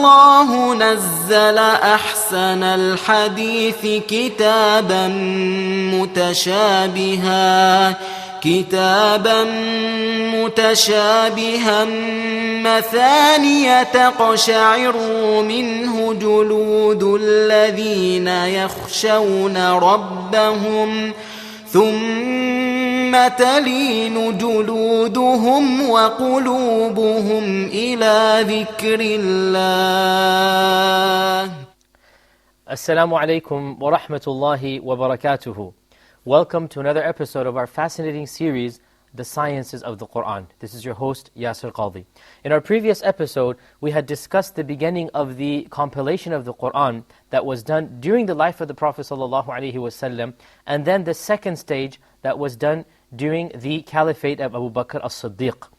الله نزل أحسن الحديث كتابا متشابها مثانية تقشعر منه جلود الذين يخشون ربهم ثم تلين جلودهم وقلوبهم إلى ذكر الله. Assalamu alaikum wa rahmatullahi wa barakatuhu. Welcome to another episode of our fascinating series, The Sciences of the Qur'an. This is your host, Yasir Qadhi. In our previous episode, we had discussed the beginning of the compilation of the Qur'an that was done during the life of the Prophet ﷺ, and then the second stage that was done during the Caliphate of Abu Bakr as-Siddiq.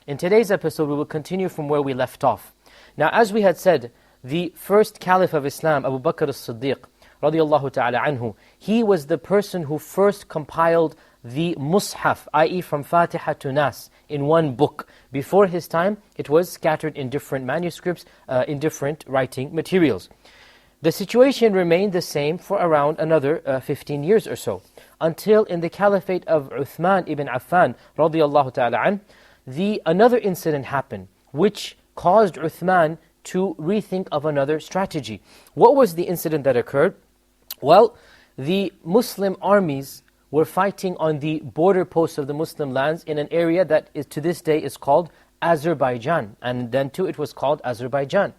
In today's episode, we will continue from where we left off. Now, as we had said, the first Caliph of Islam, Abu Bakr as-Siddiq, radiyallahu ta'ala anhu, he was the person who first compiled the Mus'haf, i.e. from Fatiha to Nas, in one book. Before his time, it was scattered in different manuscripts, in different writing materials. The situation remained the same for around another 15 years or so, until in the Caliphate of Uthman ibn Affan, radiyallahu ta'ala anh, another incident happened, which caused Uthman to rethink of another strategy. What was the incident that occurred? Well, the Muslim armies were fighting on the border posts of the Muslim lands in an area that is, to this day is called Azerbaijan, and then too it was called Azerbaijan.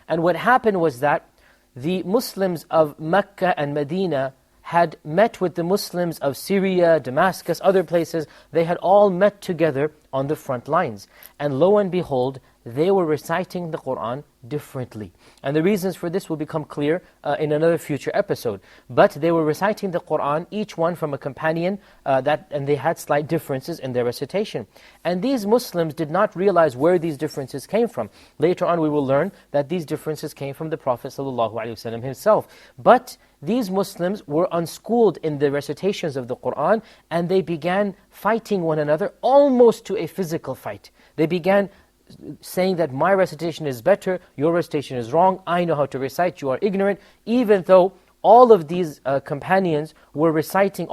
And what happened was that the Muslims of Mecca and Medina had met with the Muslims of Syria, Damascus, other places. They had all met together on the front lines. And lo and behold, they were reciting the Qur'an differently. And the reasons for this will become clear in another future episode. But they were reciting the Qur'an, each one from a companion, and they had slight differences in their recitation. And these Muslims did not realize where these differences came from. Later on we will learn that these differences came from the Prophet ﷺ himself. But these Muslims were unschooled in the recitations of the Qur'an, and they began fighting one another almost to a physical fight. They began saying that my recitation is better, your recitation is wrong, I know how to recite, you are ignorant, even though all of these companions were reciting,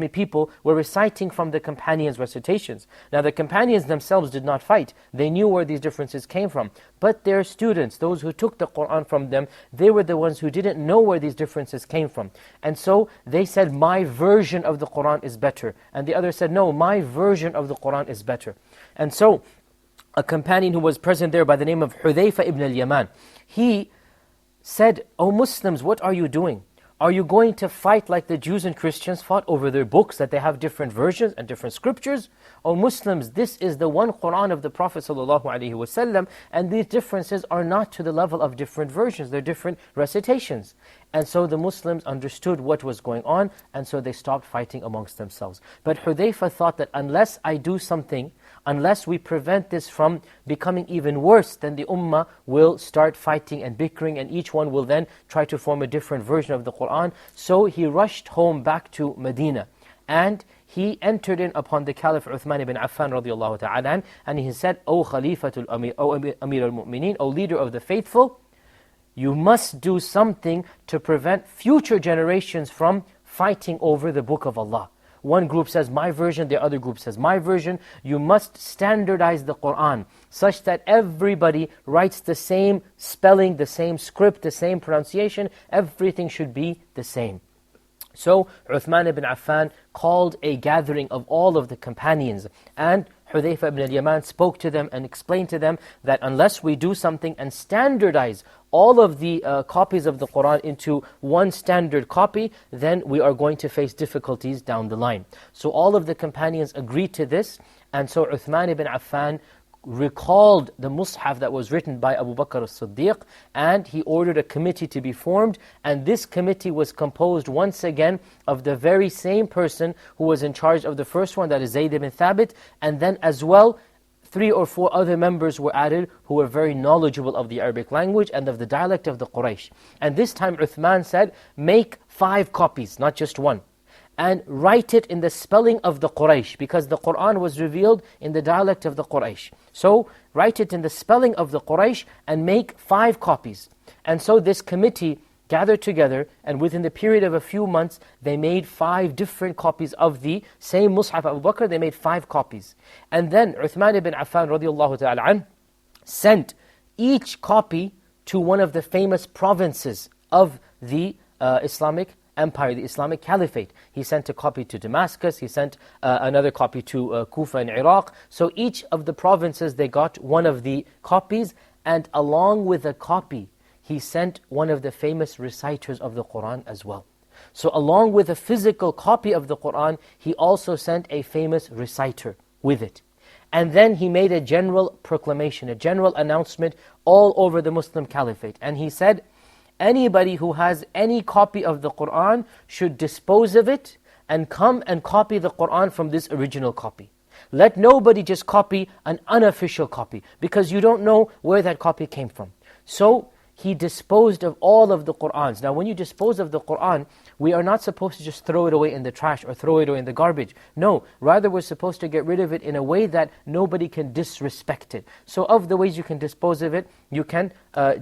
people were reciting from the companions' recitations. Now the companions themselves did not fight, they knew where these differences came from. But their students, those who took the Qur'an from them, they were the ones who didn't know where these differences came from. And so they said, my version of the Qur'an is better. And the other said, no, my version of the Qur'an is better. And so a companion who was present there by the name of Hudhayfa ibn al-Yaman, he said, O Muslims, what are you doing? Are you going to fight like the Jews and Christians fought over their books, that they have different versions and different scriptures? O Muslims, this is the one Qur'an of the Prophet ﷺ, and these differences are not to the level of different versions, they're different recitations. And so the Muslims understood what was going on, and so they stopped fighting amongst themselves. But Hudhayfa thought that unless I do something, unless we prevent this from becoming even worse, then the ummah will start fighting and bickering, and each one will then try to form a different version of the Qur'an. So he rushed home back to Medina, and he entered in upon the Caliph Uthman ibn Affan radiyallahu ta'ala, and he said, O Khalifatul Amir, O Amir al-Mu'mineen, O leader of the faithful, you must do something to prevent future generations from fighting over the book of Allah. One group says my version, the other group says my version. You must standardize the Qur'an such that everybody writes the same spelling, the same script, the same pronunciation. Everything should be the same. So Uthman ibn Affan called a gathering of all of the companions, and Hudhayfa ibn al-Yaman spoke to them and explained to them that unless we do something and standardize all of the copies of the Qur'an into one standard copy, then we are going to face difficulties down the line. So all of the companions agreed to this, and so Uthman ibn Affan recalled the Mus'haf that was written by Abu Bakr as-Siddiq, and he ordered a committee to be formed, and this committee was composed once again of the very same person who was in charge of the first one, that is Zayd ibn Thabit, and then as well 3 or 4 other members were added who were very knowledgeable of the Arabic language and of the dialect of the Quraysh. And this time Uthman said, make 5 copies, not just one. and write it in the spelling of the Quraysh, because the Qur'an was revealed in the dialect of the Quraysh. So write it in the spelling of the Quraysh and make 5 copies. And so this committee gathered together, and within the period of a few months, they made 5 different copies of the same Mus'haf Abu Bakr. They made 5 copies. And then Uthman ibn Affan radiallahu ta'ala anh sent each copy to one of the famous provinces of the Islamic Empire, the Islamic Caliphate. He sent a copy to Damascus, he sent another copy to Kufa in Iraq. So each of the provinces, they got one of the copies, and along with a copy, he sent one of the famous reciters of the Qur'an as well. So along with a physical copy of the Qur'an, he also sent a famous reciter with it. And then he made a general proclamation, a general announcement all over the Muslim Caliphate. And he said, anybody who has any copy of the Qur'an should dispose of it and come and copy the Qur'an from this original copy. Let nobody just copy an unofficial copy, because you don't know where that copy came from. So he disposed of all of the Qur'ans. Now when you dispose of the Qur'an, we are not supposed to just throw it away in the trash or throw it away in the garbage. No, rather we're supposed to get rid of it in a way that nobody can disrespect it. So of the ways you can dispose of it, you can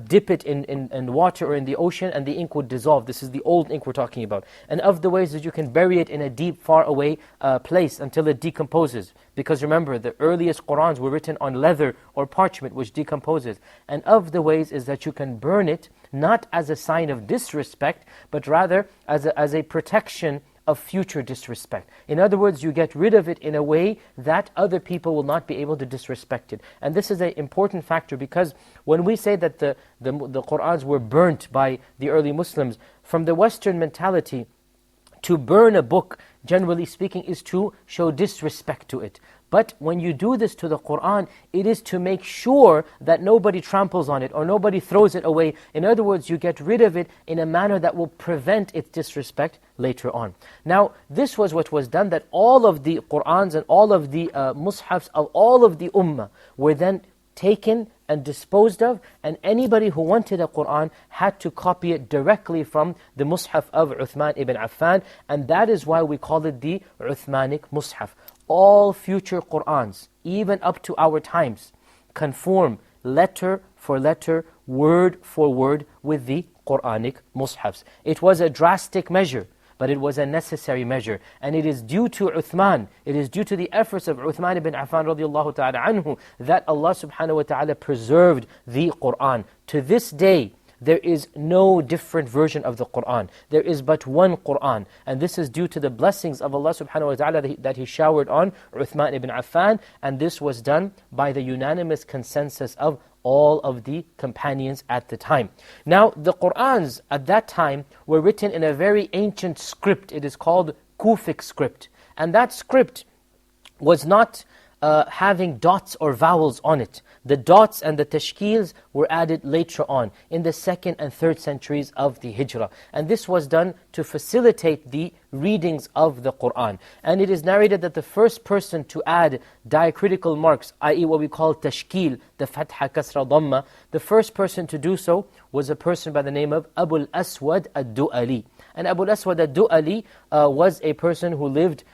dip it in water or in the ocean, and the ink would dissolve. This is the old ink we're talking about. And of the ways that you can bury it in a deep, far away place until it decomposes. Because remember, the earliest Qur'ans were written on leather or parchment, which decomposes. And of the ways is that you can burn it, not as a sign of disrespect, but rather as a protection of future disrespect. In other words, you get rid of it in a way that other people will not be able to disrespect it. And this is an important factor, because when we say that the Qur'ans were burnt by the early Muslims, from the Western mentality, to burn a book, generally speaking, is to show disrespect to it. But when you do this to the Qur'an, it is to make sure that nobody tramples on it or nobody throws it away. In other words, you get rid of it in a manner that will prevent its disrespect later on. Now, this was what was done, that all of the Qur'ans and all of the mushafs of all of the ummah were then taken and disposed of, and anybody who wanted a Qur'an had to copy it directly from the Mus'haf of Uthman ibn Affan, and that is why we call it the Uthmanic Mus'haf. All future Qur'ans, even up to our times, conform letter for letter, word for word with the Qur'anic Mus'hafs. It was a drastic measure, but it was a necessary measure. And it is due to Uthman, it is due to the efforts of Uthman ibn Affan radiallahu ta'ala anhu, that Allah subhanahu wa ta'ala preserved the Qur'an. To this day, there is no different version of the Qur'an. There is but one Qur'an. And this is due to the blessings of Allah subhanahu wa ta'ala that He showered on Uthman ibn Affan. And this was done by the unanimous consensus of all of the companions at the time. Now, the Qur'ans at that time were written in a very ancient script. It is called Kufic script. And that script was not having dots or vowels on it. The dots and the tashkils were added later on, in the 2nd and 3rd centuries of the Hijrah. And this was done to facilitate the readings of the Qur'an. And it is narrated that the first person to add diacritical marks, i.e. what we call tashkil, the fatha, kasra, dhamma, the first person to do so was a person by the name of Abu al-Aswad ad-Du'ali. And Abu al-Aswad ad-Du'ali was a person who lived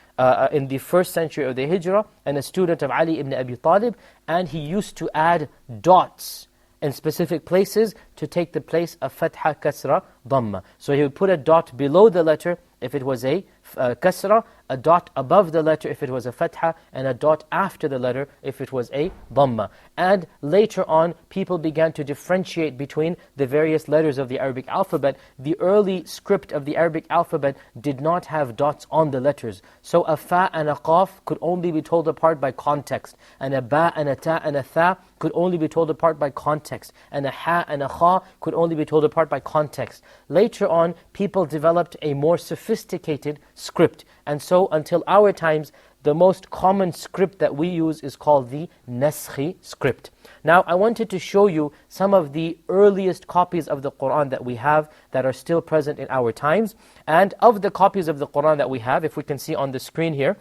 in the 1st century of the Hijrah, and a student of Ali ibn Abi Talib, and he used to add dots in specific places to take the place of fatha, kasra, dhamma. So he would put a dot below the letter if it was a kasra, a dot above the letter if it was a fatha, and a dot after the letter if it was a dhamma. And later on, people began to differentiate between the various letters of the Arabic alphabet. The early script of the Arabic alphabet did not have dots on the letters. So a fa and a qaf could only be told apart by context, and a ba and a ta and a tha could only be told apart by context, and a ha and a kha could only be told apart by context. Later on, people developed a more sophisticated script. And so until our times, the most common script that we use is called the Naskhi script. Now, I wanted to show you some of the earliest copies of the Qur'an that we have that are still present in our times. And of the copies of the Qur'an that we have, if we can see on the screen here,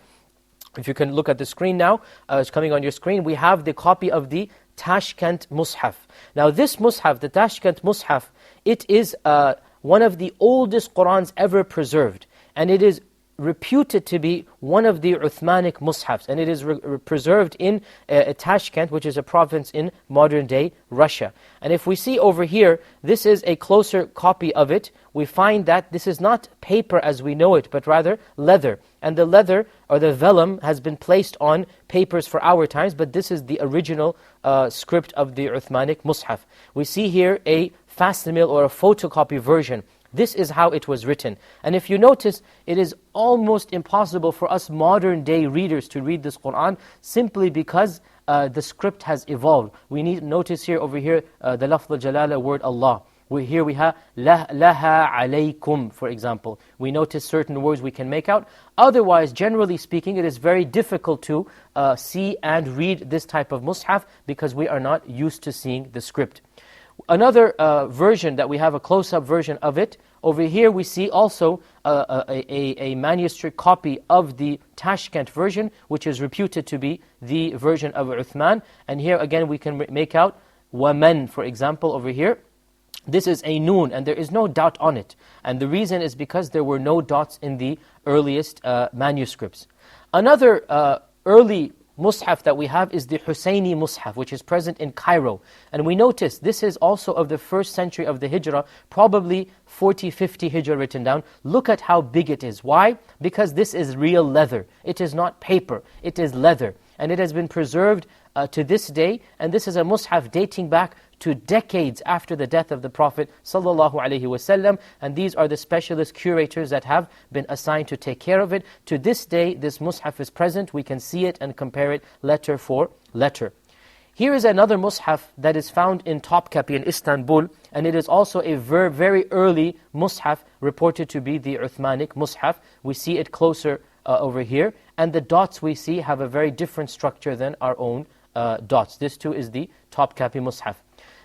if you can look at the screen now, it's coming on your screen, we have the copy of the Tashkent Mus'haf. Now this Mus'haf, the Tashkent Mus'haf, it is one of the oldest Qur'ans ever preserved. And it is reputed to be one of the Uthmanic Mus'hafs, and it is preserved in Tashkent, which is a province in modern-day Russia. And if we see over here, this is a closer copy of it. We find that this is not paper as we know it, but rather leather. And the leather, or the vellum, has been placed on papers for our times, but this is the original script of the Uthmanic Mus'haf. We see here a facsimile or a photocopy version. This is how it was written. And if you notice, it is almost impossible for us modern day readers to read this Qur'an simply because the script has evolved. We need to notice here, over here, the lafz al-jalala word Allah. Here we have laha alaykum, for example. We notice certain words we can make out. Otherwise, generally speaking, it is very difficult to see and read this type of mushaf because we are not used to seeing the script. Another version that we have, a close-up version of it, over here we see also a manuscript copy of the Tashkent version, which is reputed to be the version of Uthman. And here again we can make out waman, for example, over here. This is a noon, and there is no dot on it. And the reason is because there were no dots in the earliest manuscripts. Another early Mus'haf that we have is the Husayni Mus'haf, which is present in Cairo. And we notice this is also of the 1st century of the Hijrah, probably 40, 50 Hijrah written down. Look at how big it is. Why? Because this is real leather. It is not paper, it is leather. And it has been preserved to this day, and this is a Mus'haf dating back to decades after the death of the Prophet ﷺ, and these are the specialist curators that have been assigned to take care of it. To this day, this Mus'haf is present. We can see it and compare it letter for letter. Here is another Mus'haf that is found in Topkapi in Istanbul, and it is also a very early Mus'haf reported to be the Uthmanic Mus'haf. We see it closer over here, and the dots we see have a very different structure than our own dots. This too is the Topkapi Mus'haf.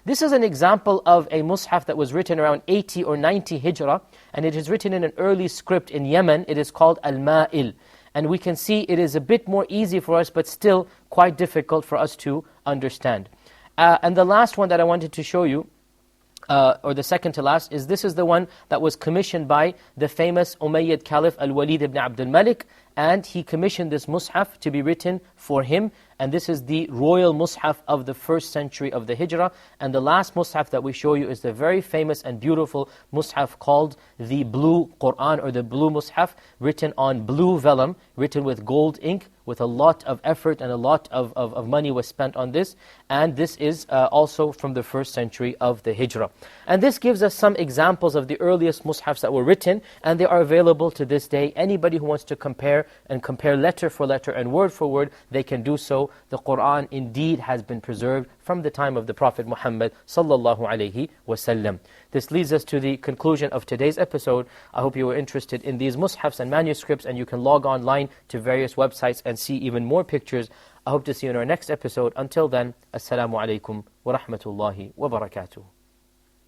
This is an example of a Mus'haf that was written around 80 or 90 Hijrah, and it is written in an early script in Yemen. It is called Al-Ma'il. And we can see it is a bit more easy for us, but still quite difficult for us to understand. And the last one that I wanted to show you, or the second to last, is this is the one that was commissioned by the famous Umayyad Caliph Al-Walid ibn Abdul Malik, and he commissioned this Mus'haf to be written for him. And this is the royal Mus'haf of the 1st century of the Hijrah. And the last Mus'haf that we show you is the very famous and beautiful Mus'haf called the Blue Qur'an, or the Blue Mus'haf, written on blue vellum, written with gold ink, with a lot of effort and a lot of money was spent on this. And this is also from the 1st century of the Hijrah. And this gives us some examples of the earliest Mus'hafs that were written, and they are available to this day. Anybody who wants to compare letter for letter and word for word, they can do so. The Qur'an indeed has been preserved from the time of the Prophet Muhammad sallallahu alaihi wasallam. This leads us to the conclusion of today's episode. I hope you were interested in these mushafs and manuscripts, and you can log online to various websites and see even more pictures. I hope to see you in our next episode. Until then, Assalamu alaikum wa rahmatullahi wa barakatuh.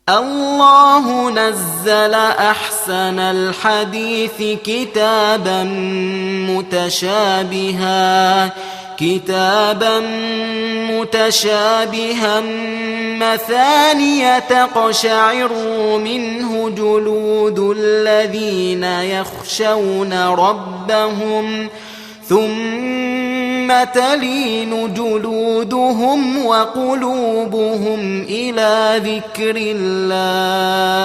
الله نزل أحسن الحديث كتابا متشابها مثانية تقشعر منه جلود الذين يخشون ربهم ثم تلين جلودهم وقلوبهم إلى ذكر الله